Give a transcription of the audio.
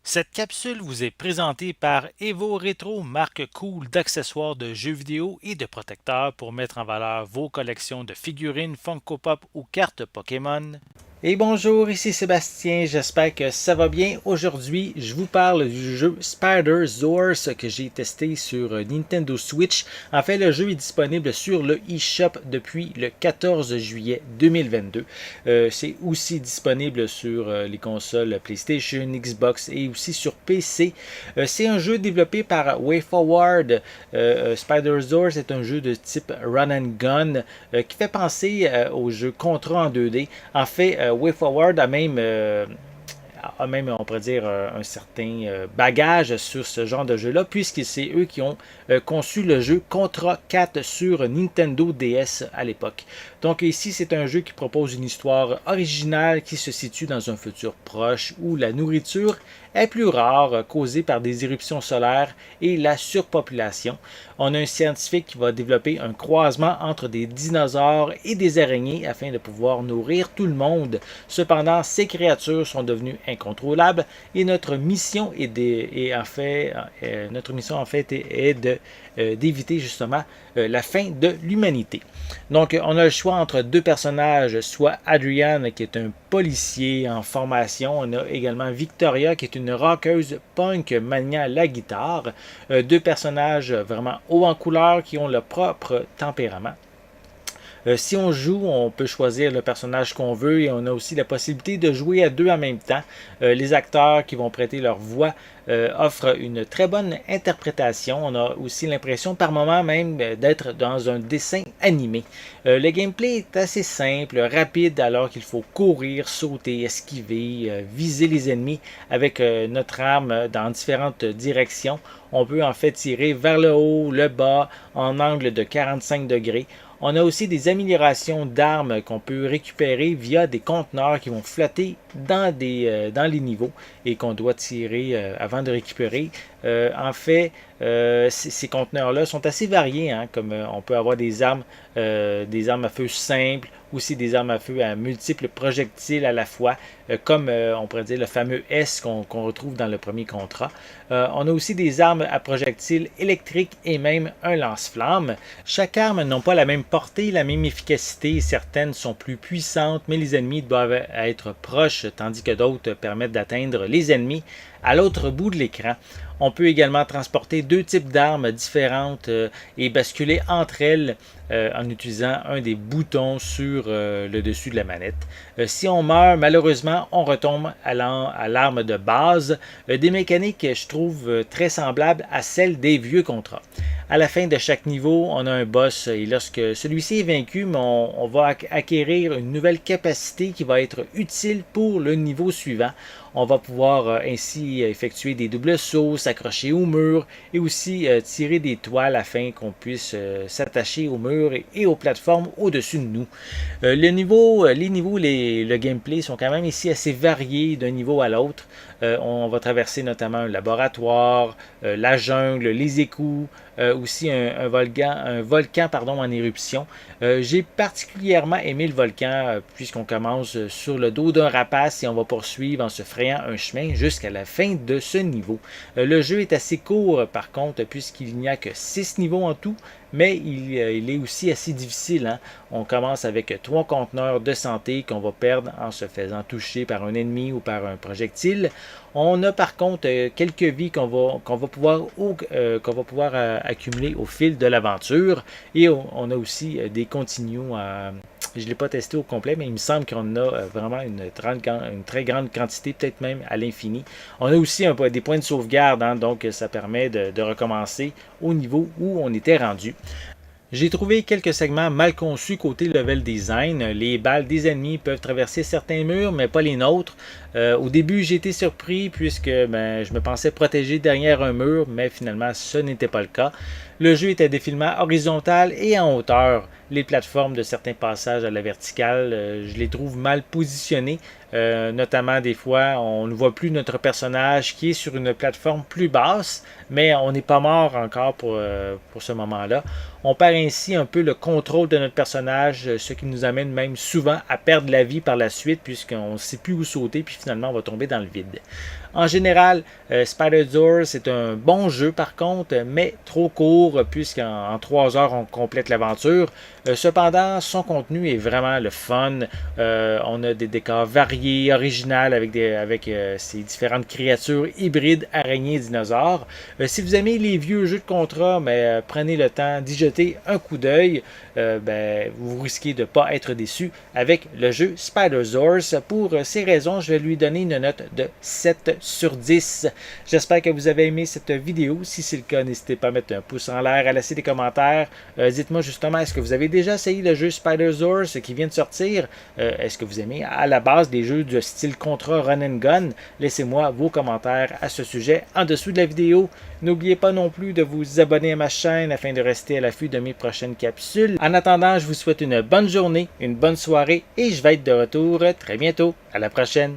Cette capsule vous est présentée par Evo Retro, marque cool d'accessoires de jeux vidéo et de protecteurs pour mettre en valeur vos collections de figurines Funko Pop ou cartes Pokémon. Et bonjour, ici Sébastien, j'espère que ça va bien. Aujourd'hui, je vous parle du jeu Spider Zorse que j'ai testé sur Nintendo Switch. En fait, le jeu est disponible sur le eShop depuis le 14 juillet 2022. C'est aussi disponible sur les consoles PlayStation, Xbox et aussi sur PC. C'est un jeu développé par WayForward. Spider Zorse est un jeu de type Run and Gun qui fait penser au jeu Contra en 2D. En fait, WayForward a même, on pourrait dire, un certain bagage sur ce genre de jeu-là, puisque c'est eux qui ont conçu le jeu Contra 4 sur Nintendo DS à l'époque. Donc ici, c'est un jeu qui propose une histoire originale qui se situe dans un futur proche où la nourriture est plus rare, causée par des éruptions solaires et la surpopulation. On a un scientifique qui va développer un croisement entre des dinosaures et des araignées afin de pouvoir nourrir tout le monde. Cependant, ces créatures sont devenues incontrôlables et notre mission est d'éviter justement la fin de l'humanité. Donc, on a le choix entre deux personnages, soit Adrian, qui est un policier en formation. On a également Victoria, qui est une rockeuse punk maniant la guitare. Deux personnages vraiment hauts en couleur qui ont leur propre tempérament. Si on joue, on peut choisir le personnage qu'on veut et on a aussi la possibilité de jouer à deux en même temps. Les acteurs qui vont prêter leur voix offrent une très bonne interprétation. On a aussi l'impression par moment même d'être dans un dessin animé. Le gameplay est assez simple, rapide alors qu'il faut courir, sauter, esquiver, viser les ennemis avec notre arme dans différentes directions. On peut en fait tirer vers le haut, le bas, en angle de 45 degrés. On a aussi des améliorations d'armes qu'on peut récupérer via des conteneurs qui vont flotter dans les niveaux et qu'on doit tirer avant de récupérer. En fait, ces conteneurs-là sont assez variés, hein, comme on peut avoir des armes à feu simples, aussi des armes à feu à multiples projectiles à la fois, comme on pourrait dire le fameux S qu'on retrouve dans le premier contrat. On a aussi des armes à projectiles électriques et même un lance-flamme. Chaque arme n'a pas la même portée, la même efficacité. Certaines sont plus puissantes, mais les ennemis doivent être proches, tandis que d'autres permettent d'atteindre les ennemis à l'autre bout de l'écran. On peut également transporter deux types d'armes différentes et basculer entre elles en utilisant un des boutons sur le dessus de la manette. Si on meurt, malheureusement, on retombe à l'arme de base. Des mécaniques, je trouve, très semblables à celles des vieux contrats. À la fin de chaque niveau, on a un boss et lorsque celui-ci est vaincu, on va acquérir une nouvelle capacité qui va être utile pour le niveau suivant. On va pouvoir ainsi effectuer des doubles sauts, s'accrocher au mur et aussi tirer des toiles afin qu'on puisse s'attacher au mur et aux plateformes au-dessus de nous. Le gameplay sont quand même ici assez variés d'un niveau à l'autre. On va traverser notamment un laboratoire, la jungle, les égouts, aussi un volcan en éruption. J'ai particulièrement aimé le volcan puisqu'on commence sur le dos d'un rapace et on va poursuivre en se frayant un chemin jusqu'à la fin de ce niveau. Le jeu est assez court par contre puisqu'il n'y a que 6 niveaux en tout, mais il est aussi assez difficile. Hein? On commence avec 3 conteneurs de santé qu'on va perdre en se faisant toucher par un ennemi ou par un projectile. On a par contre quelques vies qu'on va pouvoir accumuler au fil de l'aventure. Et on a aussi des continues. Je ne l'ai pas testé au complet, mais il me semble qu'on a vraiment une très grande quantité, peut-être même à l'infini. On a aussi des points de sauvegarde, hein, donc ça permet de recommencer au niveau où on était rendu. J'ai trouvé quelques segments mal conçus côté level design. Les balles des ennemis peuvent traverser certains murs, mais pas les nôtres. Au début, j'ai été surpris puisque je me pensais protégé derrière un mur, mais finalement, ce n'était pas le cas. Le jeu est à défilement horizontal et en hauteur. Les plateformes de certains passages à la verticale, je les trouve mal positionnés. Notamment, des fois, on ne voit plus notre personnage qui est sur une plateforme plus basse, mais on n'est pas mort encore pour ce moment-là. On perd ainsi un peu le contrôle de notre personnage, ce qui nous amène même souvent à perdre la vie par la suite, puisqu'on ne sait plus où sauter, puis finalement on va tomber dans le vide. En général, Spider-Zord, c'est un bon jeu par contre, mais trop court, puisqu'en 3 heures, on complète l'aventure. Cependant, son contenu est vraiment le fun. On a des décors variés, originaux, avec ces différentes créatures hybrides, araignées, dinosaures. Si vous aimez les vieux jeux de contrat, mais prenez le temps d'y jeter un coup d'œil. Vous risquez de ne pas être déçu avec le jeu Spider-Zord. Pour ces raisons, je vais lui donner une note de 7 sur 10. J'espère que vous avez aimé cette vidéo. Si c'est le cas, n'hésitez pas à mettre un pouce en l'air, à laisser des commentaires. Dites-moi justement, est-ce que vous avez déjà essayé le jeu Spider-Zord qui vient de sortir? Est-ce que vous aimez à la base des jeux de style Contra Run and Gun? Laissez-moi vos commentaires à ce sujet en dessous de la vidéo. N'oubliez pas non plus de vous abonner à ma chaîne afin de rester à l'affût de mes prochaines capsules. En attendant, je vous souhaite une bonne journée, une bonne soirée et je vais être de retour très bientôt. À la prochaine!